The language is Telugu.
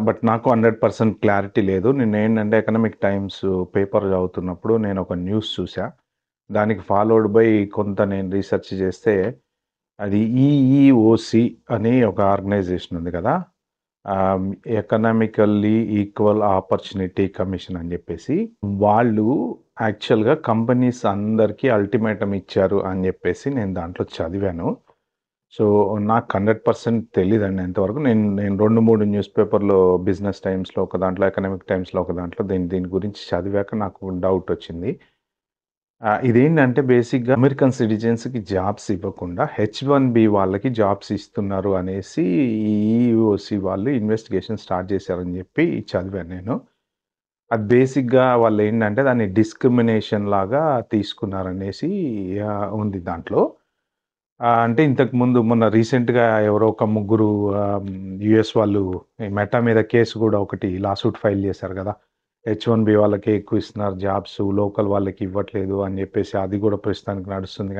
బట్ నాకు 100% క్లారిటీ లేదు. నేనేంటంటే ఎకనామిక్ టైమ్స్ పేపర్ చదువుతున్నప్పుడు నేనొక న్యూస్ చూసా. దానికి ఫాలోడ్ బై కొంత నేను రీసెర్చ్ చేస్తే అది ఈఈఓసీ అని ఒక ఆర్గనైజేషన్ ఉంది కదా! ఆహ్, ఎకనామికల్లీ ఈక్వల్ ఆపర్చునిటీ కమిషన్ అని చెప్పేసి, వాళ్ళు యాక్చువల్‌గా కంపెనీస్ అందరికీ అల్టిమేటమ్ ఇచ్చారు అని చెప్పేసి నేను దాంట్లో చదివాను. సో, నాకు 100% తెలీదండి ఇంతవరకు. నేను నేను 2, 3 న్యూస్ పేపర్‌లో బిజినెస్ టైమ్స్‌లో ఒక దాంట్లో, ఎకనామిక్ టైమ్స్‌లో ఒక దాంట్లో దీని దీని గురించి చదివాక నాకు డౌటొచ్చింది. ఇదేంటంటే బేసిక్‌గా అమెరికన్ సిటిజన్స్‌కి జాబ్స్ ఇవ్వకుండా హెచ్-1బీ వాళ్ళకి జాబ్స్ ఇస్తున్నారు అనేసి ఈ ఈఈఓసీ వాళ్ళు ఇన్వెస్టిగేషన్ స్టార్ట్ చేశారని చెప్పి చదివాను నేను. అది బేసిక్‌గా వాళ్ళేంటంటే దాన్ని డిస్క్రిమినేషన్ లాగా తీసుకున్నారనేసి ఉంది దాంట్లో. అంటే ఇంతకుముందు మొన్న రీసెంట్‌గా ఎవరో ఒక ముగ్గురు యూఎస్ వాళ్ళు ఈ మెటా మీద కేస్ గూడా ఒకటి లాసూట్ ఫైల్ చేశారు గదా! హెచ్-1బీ వాళ్ళకే ఎక్కువ ఇస్తున్నారు జాబ్స్, లోకల్ వాళ్ళకి ఇవ్వట్లేదు అని జెప్పేసి అది గూడా ప్రస్తుతానికి నడుస్తుంది.